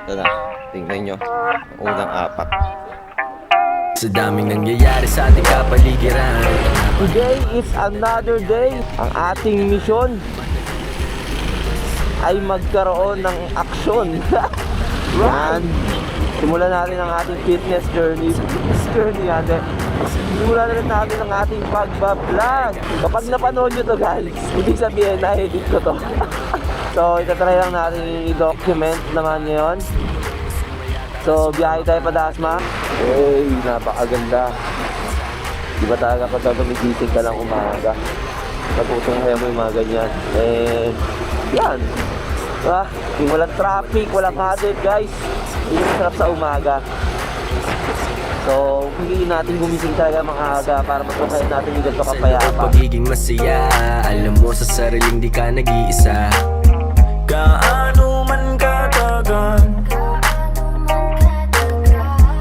Ito na, tingnan nyo. Unang apak. Sa daming nangyayari sa ating kapaligiran, Today is another day. Ang ating mission ay magkaroon ng aksyon. Yan. Simulan natin ang ating fitness journey. Simulan rin natin ang ating pagbablog. Kapag napanood nyo to guys, hindi sabihin na edit ko to. So itatry lang natin i-document naman ngayon. So biyahe tayo pa Dasma. Hey, napakaganda. Di ba talaga pag gumigising ka lang umaga, natutunghay mo yung mga ganyan. And yan, diba? Yung walang traffic, walang hazard guys. Yung masarap sa umaga. So piliin natin gumising talaga maaga para matunghayan natin yung ganito kapayapa. pagiging masaya, alam mo sa sariling di ka nag-iisa. Gaano man katagal,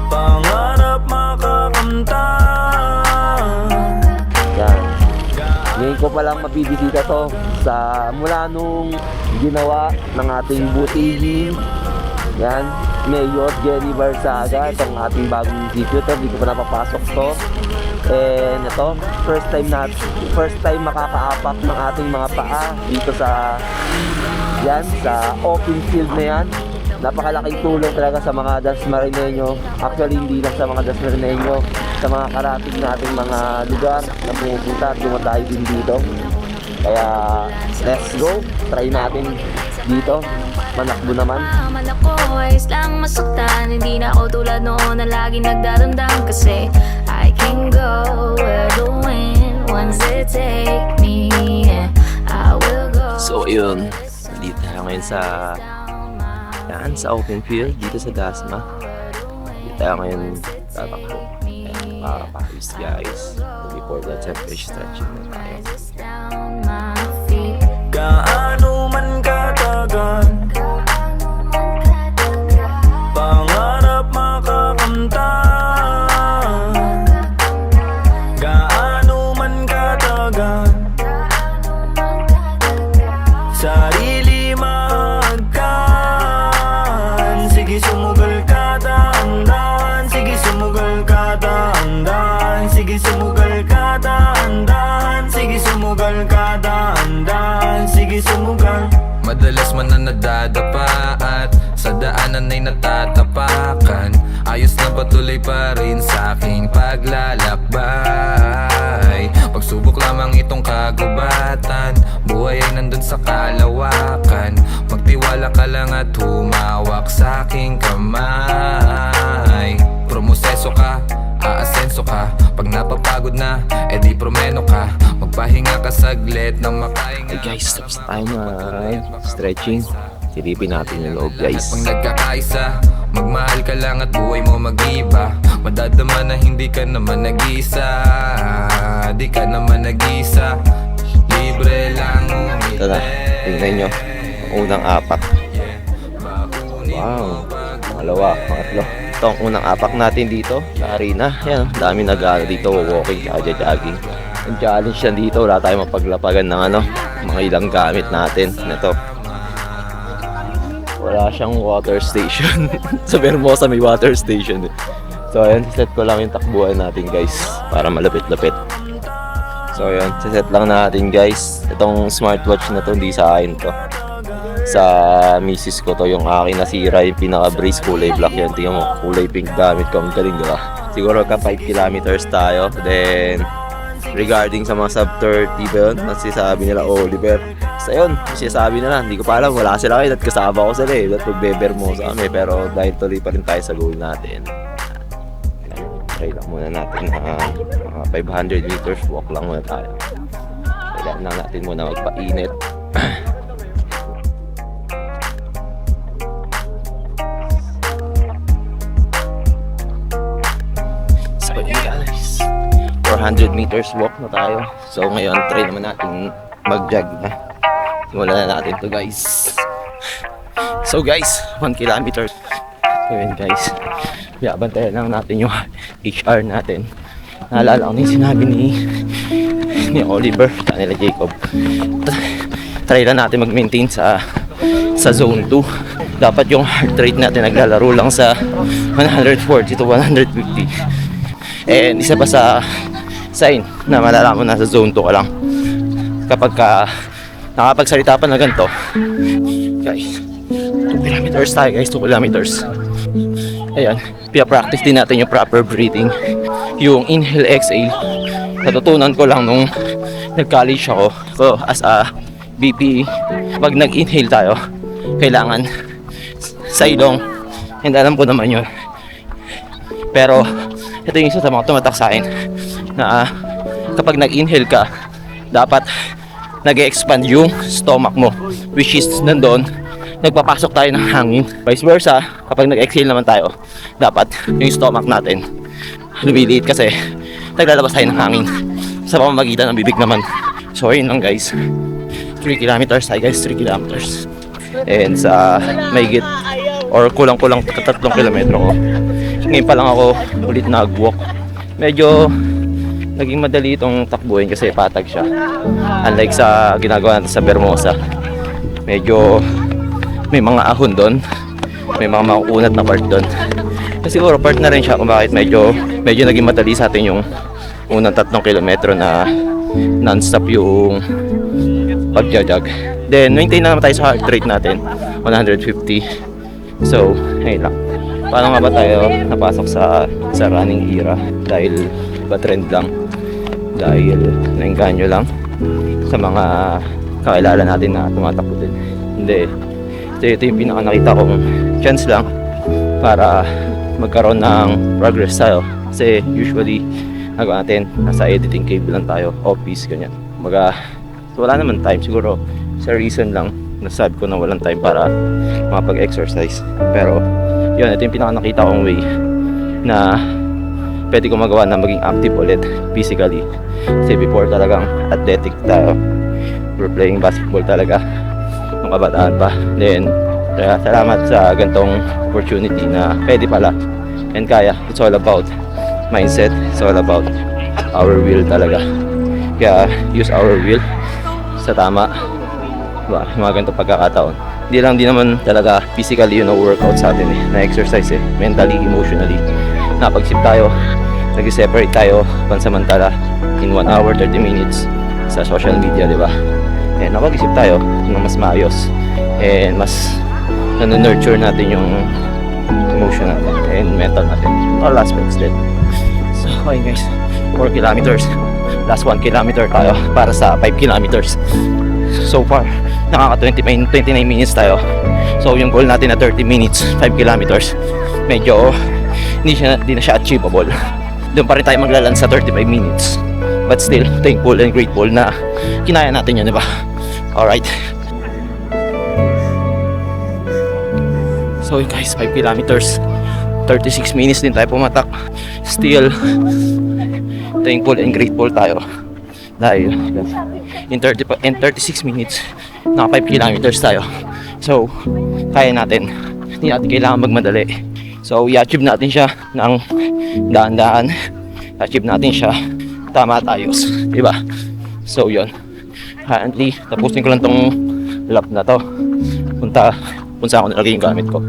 pangarap makakamtan. Yan. Ngayon ko palang mabibisita to sa mula nung ginawa ng ating butigi. Yan, Mayor Jenny Barzaga, itong ating bagong munisipyo to, hindi ko pa napapasok to. And ito, first time makakaapak ng ating mga paa dito sa yan, sa open field na yan. Napakalaking tulong talaga sa mga Dasmariñeño. Actually, hindi lang sa mga Dasmariñeño, sa mga karating nating mga lugar na pumupunta at dumadayo din dito. Kaya, let's go. Try natin dito. Manakbo naman. Man ako ayos lang masaktan. Hindi na ako tulad noon na lagi nagdarandam. Kasi I can go where the wind wants to take me. I will go. So, yun. Dito tayo ngayon sa yan, sa open field dito sa Dasma. Dito tayo ngayon tatakbo. Pakapahis guys. Before that, siyempre stretching na tayo. Down my feet. Gaano man katagal, pangarap makakamtan. Gaano man katagal, sarili mahagkan. Sige sumugal ka dahan-dahan, sige sumugal ka dahan-dahan, sige sumugal ka dahan-dahan, sige sumugal ka dahan-dahan, sige sumugal. Madalas man na nadadapa at sa daanan ay natatapakan. Ayos na patuloy pa rin sa aking paglalakbay. Pagsubok lamang itong kagubatan, buhay ay nandun sa kalawakan. Magtiwala ka lang at humawak sa aking kamay. Promoseso ka, aasenso ka. Pag napapagod na, edi promeno ka. Magpahinga ka saglit nang makahinga. Hey guys, tapos tayo stretching. Silipin natin yung loob guys. Pag nagkakaisa, magmahal ka lang at buhay mo mag-iba. Madadama na hindi ka naman nag-isa. Di ka naman nag-isa. Libre lang umili. Ito na, tingnan nyo. Unang apak. Wow. Pangalawa, pangatlo. Ito ang unang apak natin dito sa arena. Yan, dami nag-ano dito, walking, jogging. Ang challenge na dito, wala tayong mapaglapagan ng mga ilang gamit natin. Ito. Wala siyang water station. Sa Vermosa may water station. So ayan, set ko lang yung takbuhan natin guys para malapit-lapit. So ayan, set lang natin guys. Itong smartwatch na to, hindi sa akin to. Sa misis ko to, yung akin nasira, yung pinaka-brace kulay black yan. Tingnan mo, kulay pink gamit ko. Ang galing diba? Siguro ka 5 kilometers tayo. Then regarding sa mga sub 30 ba yun, nasisabi nila Oliver. So yun, sinasabi nila, hindi ko pa alam, wala sila kayo at kasama ko sila at magbeber mo sa kami. Pero dahil tuloy pa rin tayo sa goal natin, try lang muna natin mga 500 meters walk lang muna tayo. Kailangan lang natin muna magpainit. So yun guys, 400 meters walk na tayo. So ngayon, try naman natin mag-jog na. Simulan na natin to guys. So guys, 1 kilometer. So yun guys, bantayan lang natin yung HR natin. Naalala ko na yung sinabi ni Oliver, nila Jacob. Try lang natin mag-maintain sa sa zone 2. Dapat yung heart rate natin naglalaro lang sa 140 to 150. And isa pa sa sign na malalaman mo nasa zone 2 ka lang kapag ka nakapagsalita pa na ganito. Guys, 2 kilometers tayo guys, 2 kilometers. Ayan, pia-practice din natin yung proper breathing, yung inhale, exhale. Natutunan ko lang nung nag-college ako. So, as a BP, pag nag-inhale tayo, kailangan sa ilong. And alam ko naman yun. Pero, ito yung isa sa mga tumatak sa akin na kapag nag-inhale ka, dapat nag-expand yung stomach mo, which is nandun nagpapasok tayo ng hangin. Vice versa, kapag nag-exhale naman tayo, dapat yung stomach natin lumiliit kasi naglalabas tayo ng hangin sa pamamagitan ng bibig naman. So ayun lang guys, 3 kilometers tayo guys, 3 kilometers. And sa mahigit or kulang-kulang 3 kilometro ko, ngayon pa lang ako ulit nag-walk. Medyo naging madali itong takbuhin kasi patag siya, unlike sa ginagawa natin sa Vermosa. Medyo may mga ahon doon, may mga makukunat na part doon. Kasi siguro part na rin siya kung bakit medyo naging madali sa atin yung unang 3 kilometro na non-stop yung pag-jog. Then maintain na naman tayo sa heart rate natin, 150. So, ayun lang. Paano nga ba tayo napasok sa running era? Dahil ba trend lang? Dahil naengganyo lang sa mga kakilala natin na tumatakbo din? Hindi. Ito yung pinaka nakita kong chance lang para magkaroon ng progress tayo. Kasi usually nagawa natin nasa editing cave lang tayo, office, ganyan. So wala naman time, siguro sa reason lang nasabi ko na walang time para makapag-exercise. Pero yun, ito yung pinaka nakita kong way na pwede ko magawa na maging active ulit physically. Kasi before talagang athletic tayo, we're playing basketball talaga nung kabataan pa. Then kaya salamat sa gantong opportunity na pwede pala and kaya. It's all about mindset, it's all about our will talaga. Kaya use our will sa tama, diba? Yung mga ganitong pagkakataon. Hindi naman talaga physically yun workout sa atin na exercise mentally, emotionally. Napag-isip tayo, nag-separate tayo pansamantala in 1 hour 30 minutes sa social media, di ba? And napag-isip tayo ng mas maayos and mas nurture natin yung emotion natin and mental natin, all aspects din. So okay guys, 4 kilometers, last 1 kilometer tayo para sa 5 kilometers. So far nakaka 29 minutes tayo. So yung goal natin na 30 minutes, 5 kilometers, medyo hindi na siya achievable. Doon pa rin tayo maglalan sa 35 minutes. But still, thankful and grateful na kinaya natin yun, di ba? Alright. So guys, 5 kilometers, 36 minutes din tayo pumatak. Still, thankful and grateful tayo. Dahil in 36 minutes, naka 5 kilometers tayo. So, kaya natin. Hindi natin kailangan magmadali. So, i-achieve natin siya ng daan-daan. I-achieve natin siya tama at ayos, diba? So, yun. Currently, tapusin ko lang tong lap na to. Kung saan ko nilagay yung gamit ko.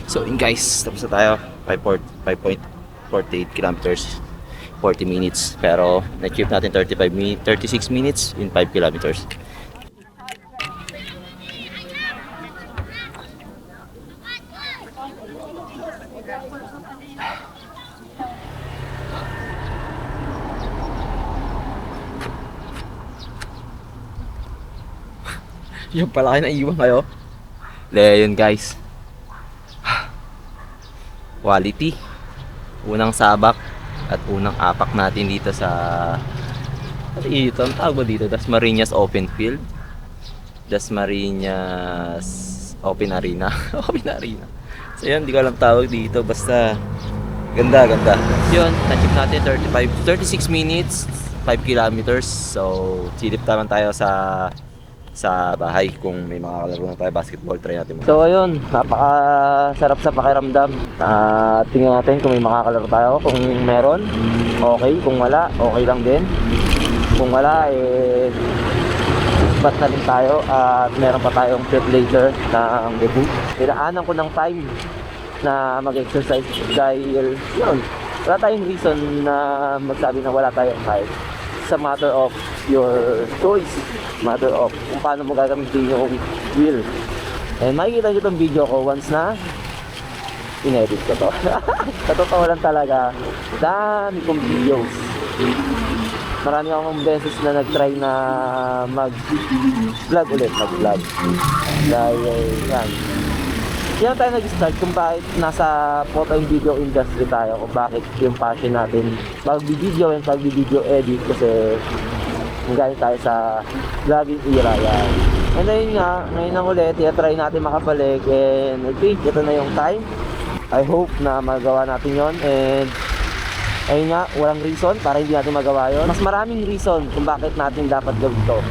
So yun guys, tapos na tayo. 5.48 kilometers, 40 minutes. Pero na-achieve natin 36 minutes in 5 kilometers. Yung pala kayo naiiwan kayo. Yun guys, quality, unang sabak at unang apak natin dito sa ito, ang tawag ba dito? Dasmariñas Open Field, Dasmariñas Open Arena. Open Arena. So yun, di ko alam tawag dito, basta ganda yun. Na-achieve natin 36 minutes, 5 kilometers. So silip naman tayo sa sa bahay. Kung may mga kalaro na tayo basketball, try natin. So ayun, napaka-sarap sa pakiramdam. Tingnan natin kung may makakalaro tayo. Kung meron, okay. Kung wala, okay lang din. Kung wala, ba't na rin tayo at meron pa tayong trip later na ang debut. Pinaanan ko ng time na mag-exercise dahil yun, wala tayong reason na magsabi na wala tayong time. It's a matter of your choice, matter of kung paano mo gagamitin yung will. And makikita nyo itong video ko once na in-edit ko to. Sa totoo lang talaga, dami kong videos. Marami akong beses na nag-try na mag-vlog ulit, mag-vlog. Dahil yan. Yan tayo nag-start kung bakit nasa photo and video industry tayo, kung bakit yung passion natin pag-video and pag-video edit kasi galing tayo sa vlogging era yan. And ayun nga, ngayon ang ulit, try natin makabalik and okay, ito na yung time. I hope na magawa natin yon and ayun nga, walang reason para hindi natin magawa yon. Mas maraming reason kung bakit natin dapat gawin to.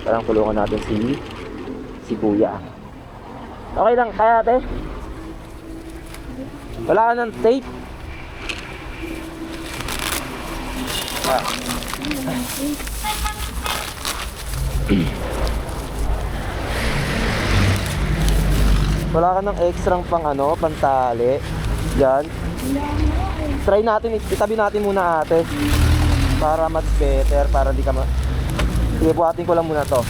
Parang tulungan natin si Kuya. Okay lang, kaya ate? Wala ka ng tape? Wala ka ng extrang pang pantali. Diyan. Try natin, itabi natin muna ate. Para mas better, para di ka Sige, buhatin ko lang muna to.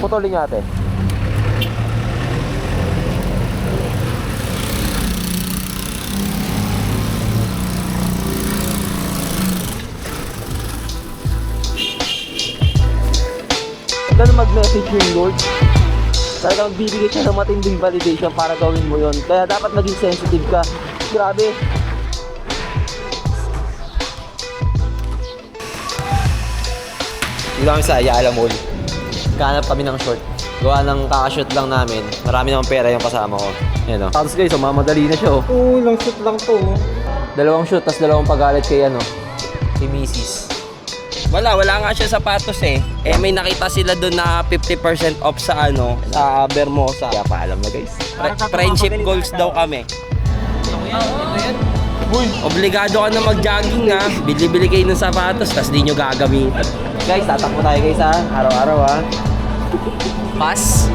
Putulin niya ate. Ganun mag-message yung Lord. Talagang bibigay siya ng matinding validation para gawin mo yon. Kaya dapat maging sensitive ka. Grabe. Hindi lang sa Ayala Mall. Kahanap kami ng short. Gawa ng kakashoot lang namin. Marami namang pera yung kasama ko. Yan o. Tapos guys, mamadali na siya o. Oo, ilang shoot lang to. Dalawang shoot, tas dalawang pagalit kay kay Mrs. Wala nga siya sapatos eh. May nakita sila doon na 50% off sa sa Bermosa. Kaya paalam na guys. Friendship goals daw kami. Obligado ka na mag-jogging ha. Bili-bili kayo ng sapatos, tas di nyo gagamitin. Guys, tatakbo tayo guys ha. Araw-araw ha. Pass.